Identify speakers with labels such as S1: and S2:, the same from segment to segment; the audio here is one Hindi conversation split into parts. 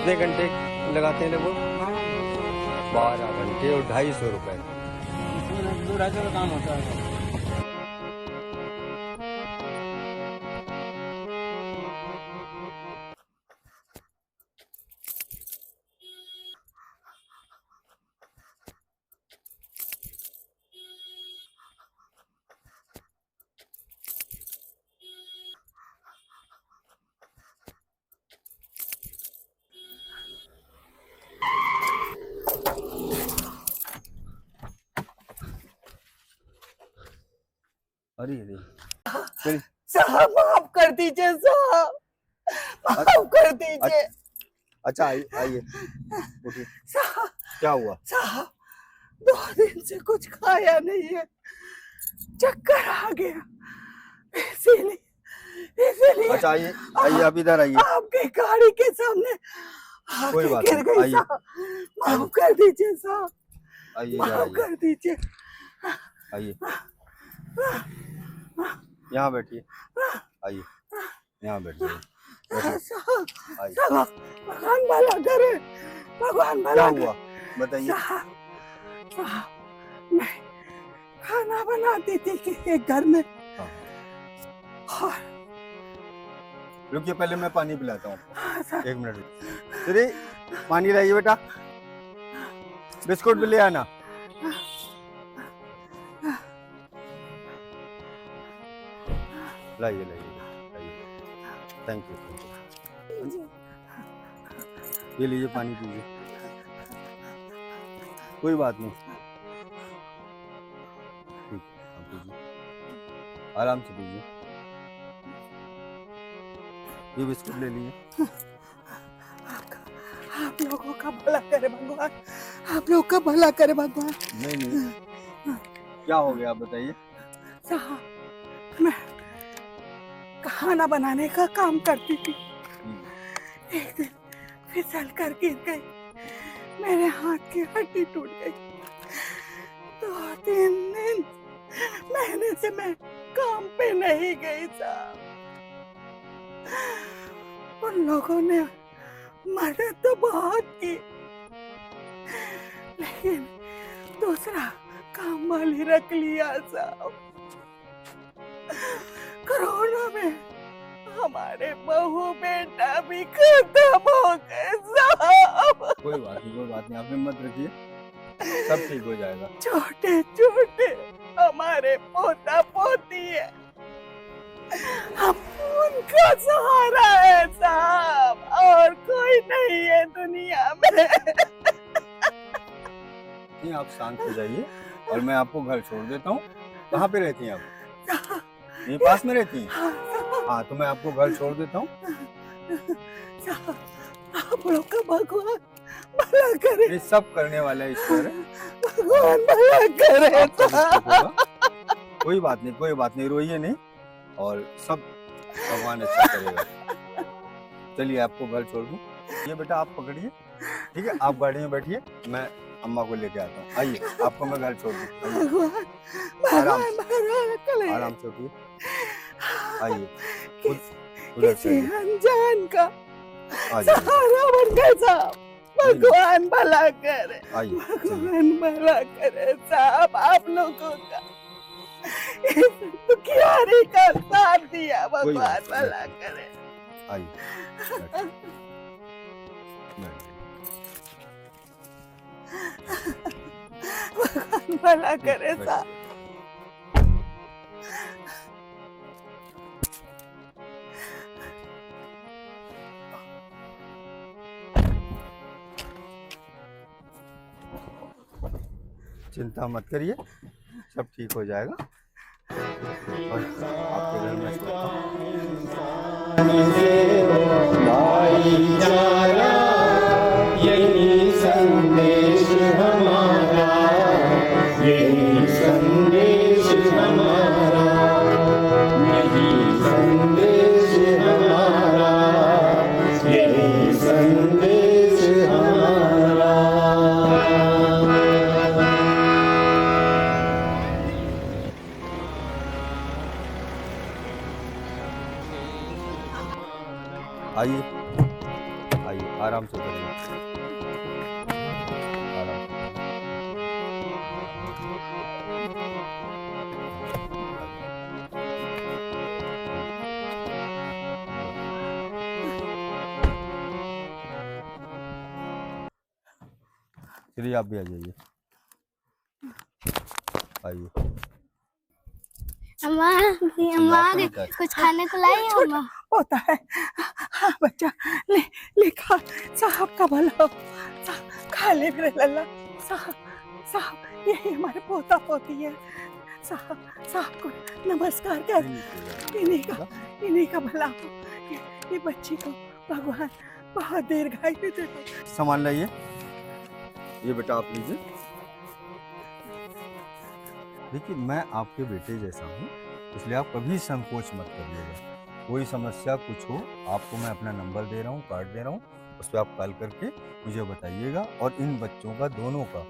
S1: कितने घंटे लगाते हैं लगभग?
S2: हाँ
S1: 12 घंटे और 250 रुपये।
S2: इसमें 2-250 का काम होता है।
S1: अरे अरे चलिए।
S3: साहब माफ कर दीजिए साहब, माफ कर दीजिए
S1: अच्छा आइए उठिए।
S3: साहब।
S1: क्या हुआ?
S3: साहब 2 दिन से कुछ खाया नहीं है, चक्कर आ गया, इसीलिए
S1: अच्छा आइए आइए, आप इधर आइए।
S3: आपकी गाड़ी के सामने
S1: कोई
S3: आके
S1: बात
S3: गिर
S1: नहीं,
S3: गई
S1: आइए।
S3: साहब, माफ कर दीजिए साहब,
S1: आइए इधर
S3: माफ
S1: आइए,
S3: कर दीजिए।
S1: आइए यहाँ बैठिए, आइए यहाँ बैठिए, बैठिए।
S3: साहब
S1: आइए।
S3: साहब, भगवान भला करे, भगवान
S1: क्या
S3: भला
S1: हुआ बताइए?
S3: साहब, साहब मैं खाना बनाती थी कि एक घर में,
S1: हाँ।
S3: और
S1: रुकिए, पहले मैं पानी पिलाता हूँ
S3: हाँ,
S1: आपको।
S3: साहब।
S1: 1 मिनट रुकिए। श्री पानी लाइए बेटा, बिस्कुट भी ले आना। लाइए लाइए लाइए, थैंक यू। ये लीजिए पानी पीजिए, कोई बात नहीं, ठीक है आप पीजिए, आराम से पीजिए। ये बिस्कुट ले लीजिए।
S3: आप लोगों का भला करे भगवान, आप लोग का भला करे भगवान।
S1: नहीं नहीं, क्या हो गया आप बताइए?
S3: साहब मैं खाना बनाने का काम करती थी, एक दिन फिसल कर गिर गई, मेरे हाथ की हड्डी टूट गई। 2-3 दिन महीने से मैं काम पे नहीं गई साहब। उन लोगों ने मदद तो बहुत की, लेकिन दूसरा काम वाली रख लिया साहब। कोरोना में हमारे बहू बेटा भी खत्म हो गए साहब।
S1: कोई बात नहीं, आप हिम्मत रखिए, सब ठीक हो जाएगा।
S3: छोटे छोटे हमारे पोता पोती है, हम उनका सहारा है साहब, और कोई नहीं है दुनिया में।
S1: नहीं आप शांत हो जाइए, और मैं आपको घर छोड़ देता हूँ। कहाँ पे रहती हैं आप? यहीं पास में रहती हैं? हाँ तो मैं आपको घर छोड़ देता हूँ।
S3: साहब आप लोग का भगवान भला करे,
S1: ये सब करने वाला ईश्वर है,
S3: भगवान भला करे
S1: आपका भी
S3: साहब।
S1: ठीक होगा। कोई बात नहीं, रोइए नहीं, और सब भगवान अच्छा करेगा। चलिए आपको घर छोड़ दूँ। ये बेटा आप पकड़िए, ठीक है, आप गाड़ी में बैठिए, मैं अम्मा को लेके आता हूँ। आइए आपको मैं घर छोड़ दूँ।
S3: भगवान
S1: आराम
S3: भगवान भला करे।
S1: आराम से उठिए, आइए उधर
S3: किसी
S1: से
S3: अनजान का
S1: आ जाइए,
S3: सहारा बन गए साहब, भगवान भला करे,
S1: आइए चलिए।
S3: भगवान भला करे साहब। आप लोगों का इस दुखियारी का साथ दिया,
S1: कोई
S3: भगवान
S1: बात नहीं।
S3: भला करे।
S1: आइए
S3: भगवान भला करे साहब।
S1: चिंता मत करिए, सब ठीक हो जाएगा, और आपके घर में सोता
S4: यही संदेश हमारा, यही संदेश हमारा, यही संदेश हमारा, यही संदेश हमारा।
S1: आइए आइए आराम से करिए, आराम से। चलिए आप भी आ जाइए, आइए।
S5: अम्मा अम्मा कुछ खाने को लाई हो अम्मा?
S3: होता है। हाँ बच्चा, ले ले खा, साहब का भला हो। खा ले मेरे लल्ला। साहब साहब ये हमारे पोता पोती है। साहब साहब को नमस्कार कर। इन्हीं का भला हो। ये बच्ची को भगवान बहुत दीर्घायु दे।
S1: सामान लाइए, ये बेटा आप लीजिए। देखिए मैं आपके बेटे जैसा हूँ, इसलिए आप कभी संकोच मत करिएगा। कोई समस्या कुछ हो, आपको मैं अपना नंबर दे रहा हूँ, कार्ड दे रहा हूँ, उस पर आप कॉल करके मुझे बताइएगा। और इन बच्चों का दोनों का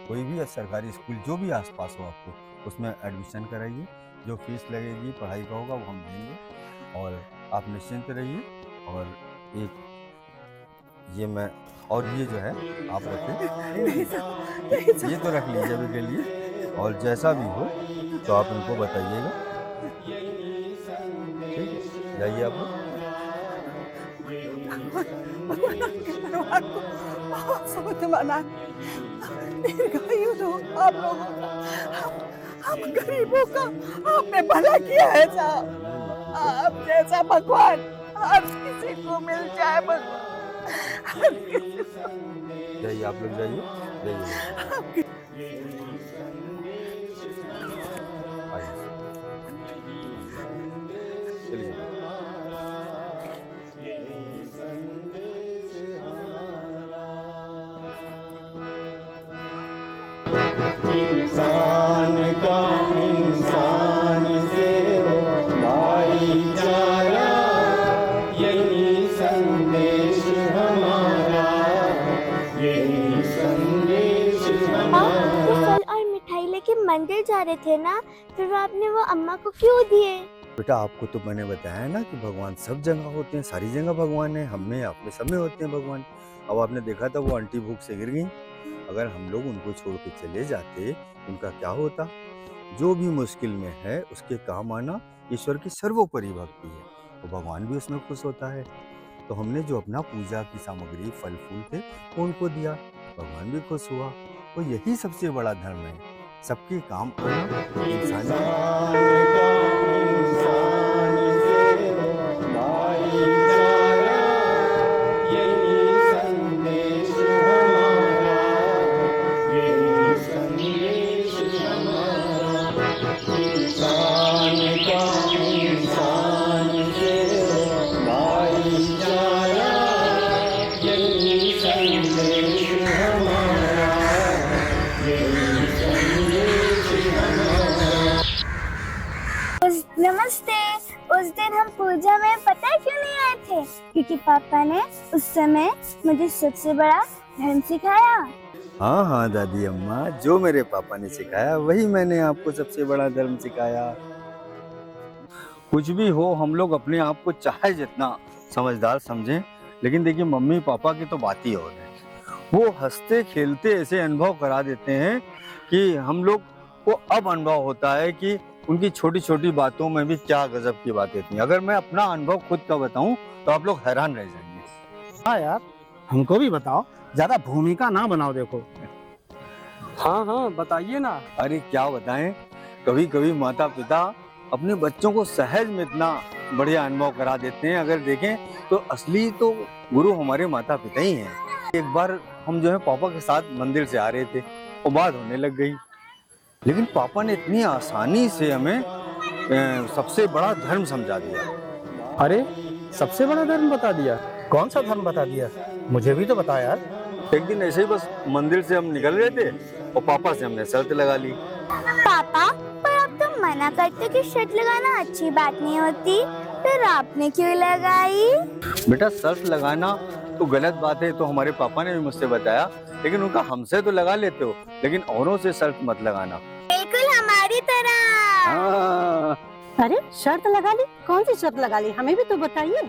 S1: कोई भी सरकारी स्कूल जो भी आसपास हो आपको, उसमें एडमिशन कराइए। जो फीस लगेगी पढ़ाई का होगा वो हम देंगे, और आप निश्चिंत रहिए। और एक ये मैं, और ये जो है आप रखें, ये तो रख लीजिए अभी के लिए, और जैसा भी हो तो आप इनको बताइएगा। ठीक है, जाइए आप लोग।
S3: भगवान आपके परिवार को बहुत समृद्ध बनाए, दीर्घायु दो आप लोगों का। हम गरीबों का आपने भला किया है साहब। आप जैसा भगवान हर किसी को मिल जाए भगवान।
S1: जाइए आप लोग, जाइए जाइए। चलिए।
S4: इंसान का इंसान से हो भाईचारा, यही संदेश हमारा, यही संदेश हमारा।
S5: फल और मिठाई लेके मंदिर जा रहे थे ना, फिर आपने वो अम्मा को क्यों दिए?
S1: बेटा आपको तो मैंने बताया ना कि भगवान सब जगह होते हैं, सारी जगह भगवान है। हम में आप में सब में होते हैं भगवान। अब आपने देखा था वो आंटी भूख से गिर गई, अगर हम लोग उनको छोड़ के चले जाते उनका क्या होता। जो भी मुश्किल में है उसके काम आना ईश्वर की सर्वोपरि भक्ति है, तो भगवान भी उसमें खुश होता है। तो हमने जो अपना पूजा की सामग्री फल फूल थे वो उनको दिया, भगवान भी खुश हुआ। तो यही सबसे बड़ा धर्म है, सबके काम आना, इंसान
S5: नमस्ते। उस दिन हम पूजा में पता है क्यों नहीं आए थे? क्योंकि पापा ने उस समय मुझे सबसे बड़ा धर्म सिखाया।
S1: हाँ हाँ दादी अम्मा, जो मेरे पापा ने सिखाया वही मैंने आपको सबसे बड़ा धर्म सिखाया। कुछ भी हो, हम लोग अपने आप को चाहे जितना समझदार समझें, लेकिन देखिए मम्मी पापा की तो बात ही और है। वो हंसते खेलते ऐसे अनुभव करा देते हैं कि हम लोग को अब अनुभव होता है कि उनकी छोटी छोटी बातों में भी क्या गजब की बातें थी। अगर मैं अपना अनुभव खुद का बताऊं तो आप लोग हैरान रह जाएंगे।
S2: हाँ यार, हमको भी बताओ, ज्यादा भूमिका ना बनाओ। देखो
S6: हाँ हाँ बताइए ना।
S1: अरे क्या बताएं, कभी कभी माता पिता अपने बच्चों को सहज में इतना बढ़िया अनुभव करा देते हैं। अगर देखें तो असली तो गुरु हमारे माता पिता ही हैं। एक बार हम जो है पापा के साथ मंदिर से आ रहे थे और बात होने लग गई, लेकिन पापा ने इतनी आसानी से हमें सबसे बड़ा धर्म समझा दिया।
S6: अरे सबसे बड़ा धर्म बता दिया? कौन सा धर्म बता दिया? मुझे भी तो बता यार।
S1: एक दिन ऐसे ही बस मंदिर से हम निकल रहे थे और पापा से हमने शर्त लगा ली।
S5: पापा, पर आप तो मना करते कि शर्त लगाना अच्छी बात नहीं होती, फिर आपने क्यों लगाई?
S1: बेटा शर्त लगाना तो गलत बात है, तो हमारे पापा ने भी मुझसे बताया, लेकिन उनका हमसे तो लगा लेते हो, लेकिन औरों से शर्त मत लगाना।
S5: बिल्कुल हमारी तरह।
S1: हाँ।
S7: अरे शर्त लगा ली? कौन सी शर्त लगा ली? हमें भी तो बताइए।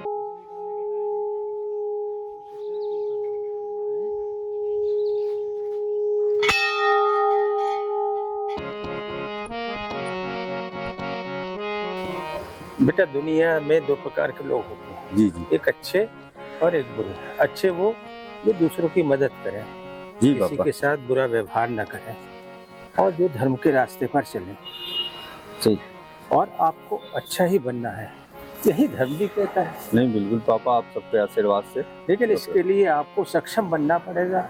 S6: बेटा दुनिया में दो प्रकार के लोग होते हैं,
S1: जी जी
S6: एक अच्छे और एक बुरे। अच्छे वो जो दूसरों की मदद करें,
S1: जी
S6: किसी
S1: पापा।
S6: के साथ बुरा व्यवहार न करें और जो धर्म के रास्ते पर चलें।
S1: सही।
S6: और आपको अच्छा ही बनना है, यही धर्म भी कहता है।
S1: नहीं बिल्कुल पापा, आप सबके आशीर्वाद से।
S6: लेकिन इसके लिए आपको सक्षम बनना पड़ेगा।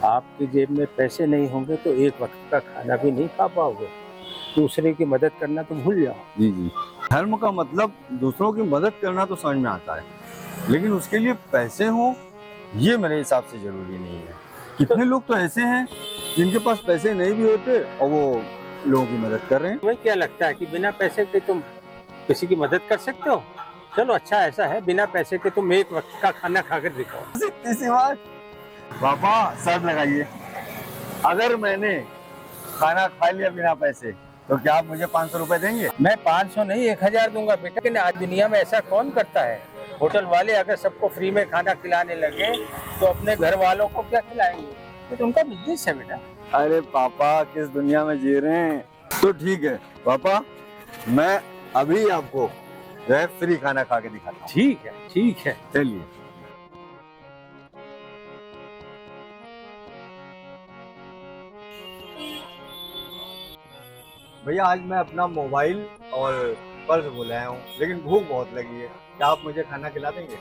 S6: आपकी जेब में पैसे नहीं होंगे तो एक वक्त का खाना भी नहीं खा पाओगे। दूसरे की मदद करना तो भूल जाओ।
S1: जी जी। धर्म का मतलब दूसरों की मदद करना तो समझ में आता है, लेकिन उसके लिए पैसे हो ये मेरे हिसाब से जरूरी नहीं है। कितने लोग तो ऐसे हैं जिनके पास पैसे नहीं भी होते और वो लोगों की मदद कर रहे हैं।
S6: तुम्हें क्या लगता है कि बिना पैसे के तुम किसी की मदद कर सकते हो? चलो अच्छा ऐसा है, बिना पैसे के तुम एक वक्त का खाना खाकर दिखाओ।
S1: इसी बात पापा शर्त लगाइए, अगर मैंने खाना खा लिया बिना पैसे तो क्या आप मुझे 500 रुपए देंगे?
S6: मैं 500 नहीं 1000 दूंगा बेटा। लेकिन आज दुनिया में ऐसा कौन करता है? होटल वाले अगर सबको फ्री में खाना खिलाने लगे तो अपने घर वालों को क्या खिलाएंगे? ये तो उनका बिजनेस है बेटा।
S1: अरे पापा किस दुनिया में जी रहे हैं। तो ठीक है पापा, मैं अभी आपको जो है फ्री खाना खा के दिखाता हूँ।
S6: ठीक है ठीक है।
S1: चलिए। भैया आज मैं अपना मोबाइल और पर्स भूल आया हूँ, लेकिन भूख बहुत लगी है, क्या आप मुझे खाना खिला देंगे?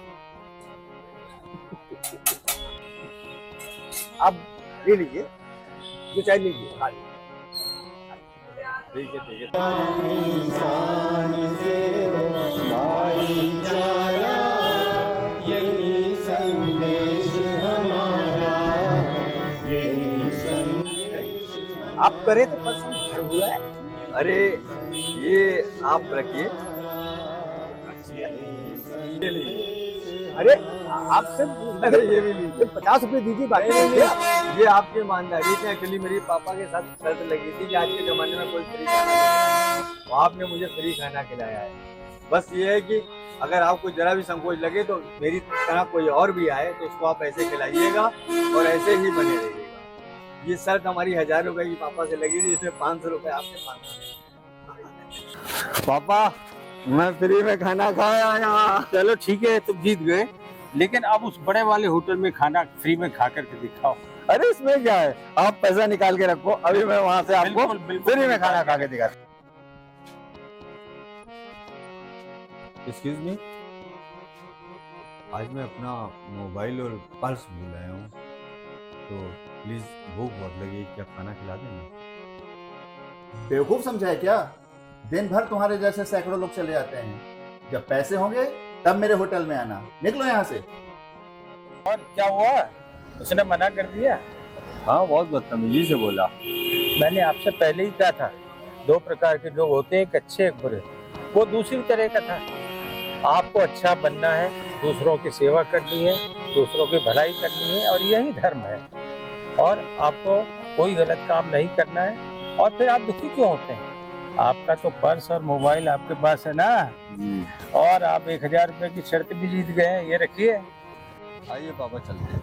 S2: आप ले लीजिए, जो चाहे लीजिए, खा लीजिए।
S1: ठीक है।
S4: इंसान से भाईचारा, यही संदेश हमारा, यही संदेश।
S2: आप करें तो पसंद हुआ है।
S1: अरे ये आप रखिए।
S2: अरे आपसे
S1: अरे ये भी लीजिए।
S2: 50 रुपए दीजिए, बाकी
S1: नहीं,
S2: दीजिए।
S1: ये आपकी ईमानदारी थी। एक्चुअली मेरी पापा के साथ शर्त लगी थी कि आज के जमाने में कोई फ्री खाना नहीं, तो आपने मुझे फ्री खाना खिलाया है। बस ये है कि अगर आपको जरा भी संकोच लगे तो मेरी तरह कोई और भी आए तो उसको आप ऐसे खिलाइएगा और ऐसे ही बने रहिएगा। ये शर्त हमारी 1000 रुपए की पापा से लगी थी, इसमें 500 रुपए आपके 500। पापा मैं फ्री में खाना खाया यहाँ।
S6: चलो ठीक है, तुम जीत गए, लेकिन अब उस बड़े वाले होटल में खाना फ्री में खा करके दिखाओ।
S1: अरे इसमें क्या है, आप पैसा निकाल के रखो, अभी मैं वहाँ से आपको
S6: बिल्कुल, बिल्कुल।
S1: फ्री में खाना खा के दिखाता। एक्सक्यूज मी, आज मैं अपना मोबाइल और पर्स भूल आया हूँ, तो प्लीज भूख बहुत लगी, क्या खाना खिला देंगे?
S8: बेवकूफ समझा है क्या? दिन भर तुम्हारे जैसे सैकड़ों लोग चले जाते हैं। जब पैसे होंगे तब मेरे होटल में आना। निकलो यहाँ से।
S6: और क्या हुआ, उसने मना कर दिया?
S1: हाँ बहुत बदतमीजी से बोला।
S6: मैंने आपसे पहले ही कहा था, दो प्रकार के लोग होते हैं, एक अच्छे एक बुरे। वो दूसरी तरह का था। आपको अच्छा बनना है, दूसरों की सेवा करनी है, दूसरों की भलाई करनी है, और यही धर्म है। और आपको कोई गलत काम नहीं करना है। और फिर आप दुखी क्यों होते हैं? आपका तो पर्स और मोबाइल आपके पास है ना, और आप 1000 रुपए की शर्त भी जीत गए हैं। ये रखिए।
S1: आइए पापा चलते हैं।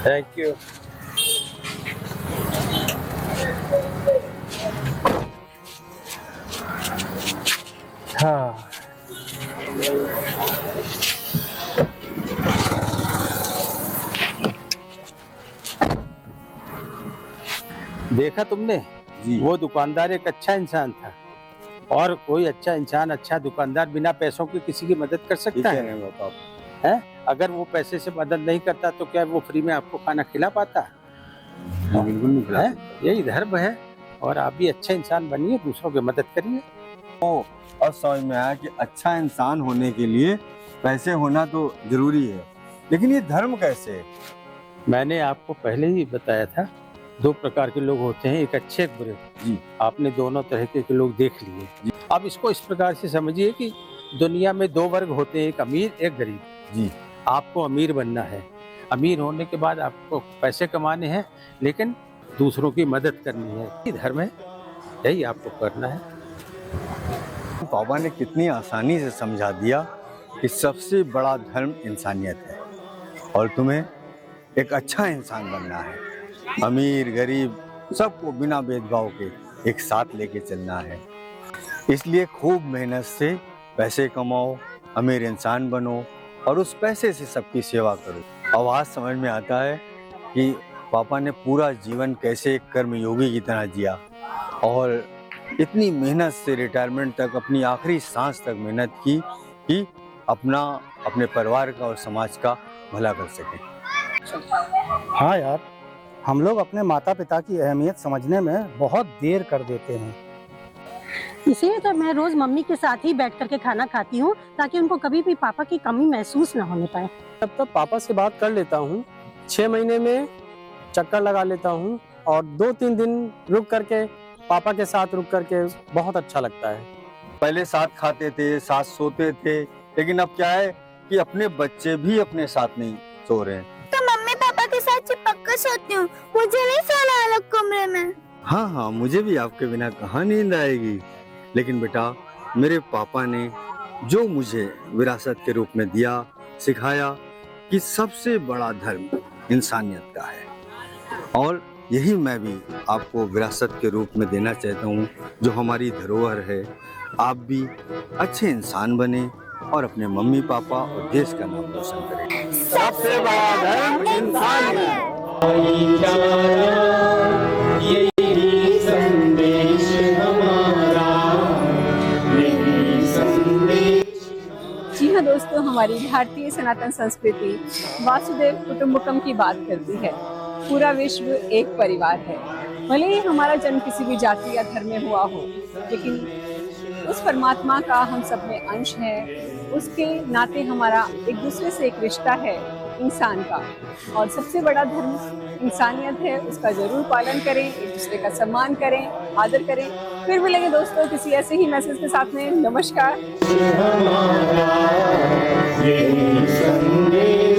S6: Thank you. हाँ देखा तुमने,
S1: जी
S6: वो दुकानदार एक अच्छा इंसान था। और कोई अच्छा इंसान, अच्छा दुकानदार बिना पैसों की किसी की मदद कर सकता है?
S1: नहीं पापा।
S6: है? अगर वो पैसे से मदद नहीं करता तो क्या वो फ्री में आपको खाना खिला पाता?
S1: बिल्कुल नहीं खिला
S6: है?
S1: सकता।
S6: यही धर्म है। और आप भी अच्छे इंसान बनिए, दूसरों की मदद करिए।
S1: और समझ में आया कि अच्छा इंसान होने के लिए पैसे होना तो जरूरी है, लेकिन ये धर्म कैसे है?
S6: मैंने आपको पहले ही बताया था, दो प्रकार के लोग होते हैं, एक अच्छे एक बुरे।
S1: जी।
S6: आपने दोनों तरह के लोग देख लिए। अब इसको इस प्रकार से समझिए कि दुनिया में दो वर्ग होते हैं, एक अमीर एक गरीब।
S1: जी।
S6: आपको अमीर बनना है। अमीर होने के बाद आपको पैसे कमाने हैं, लेकिन दूसरों की मदद करनी है। ये धर्म है, यही आपको करना है।
S1: पापा ने कितनी आसानी से समझा दिया कि सबसे बड़ा धर्म इंसानियत है और तुम्हें एक अच्छा इंसान बनना है। अमीर गरीब सबको बिना भेदभाव के एक साथ लेके चलना है। इसलिए खूब मेहनत से पैसे कमाओ, अमीर इंसान बनो और उस पैसे से सबकी सेवा करो। अब आज समझ में आता है कि पापा ने पूरा जीवन कैसे एक कर्मयोगी की तरह जिया और इतनी मेहनत से रिटायरमेंट तक, अपनी आखिरी सांस तक मेहनत की कि अपने परिवार का और समाज का भला कर सके।
S2: हाँ यार, हम लोग अपने माता पिता की अहमियत समझने में बहुत देर कर देते हैं।
S7: इसीलिए तो मैं रोज मम्मी के साथ ही बैठ करके खाना खाती हूँ, ताकि उनको कभी भी पापा की कमी महसूस न होने पाए।
S9: तब तक पापा से बात कर लेता हूँ, 6 महीने में चक्कर लगा लेता हूँ और 2-3 दिन रुक करके पापा के साथ रुक करके बहुत अच्छा लगता है।
S1: पहले साथ खाते थे, साथ सोते थे, लेकिन अब क्या है कि अपने बच्चे भी अपने साथ नहीं सो रहे हैं।
S5: तो मम्मी पापा के साथ चिपक कर सोती हूँ, मुझे नहीं सोना अलग कमरे में।
S1: हाँ, मुझे भी आपके बिना कहाँ नींद आएगी। लेकिन बेटा, मेरे पापा ने जो मुझे विरासत के रूप में दिया, सिखाया कि सबसे बड़ा धर्म इंसानियत का है, और यही मैं भी आपको विरासत के रूप में देना चाहता हूँ, जो हमारी धरोहर है। आप भी अच्छे इंसान बने और अपने मम्मी पापा और देश का नाम रोशन करें।
S2: सबसे बड़ा धर्म इंसानियत।
S4: यही संदेश हमारा, यही संदेश।
S10: जी हाँ दोस्तों, हमारी भारतीय सनातन संस्कृति वासुदेव कुटुंबकम की बात करती है। पूरा विश्व एक परिवार है। भले ही हमारा जन्म किसी भी जाति या धर्म में हुआ हो, लेकिन उस परमात्मा का हम सब में अंश है। उसके नाते हमारा एक दूसरे से एक रिश्ता है इंसान का, और सबसे बड़ा धर्म इंसानियत है। उसका जरूर पालन करें, एक दूसरे का सम्मान करें, आदर करें। फिर मिलेंगे दोस्तों किसी ऐसे ही मैसेज के साथ में। नमस्कार।
S4: हमारा यही संदेश।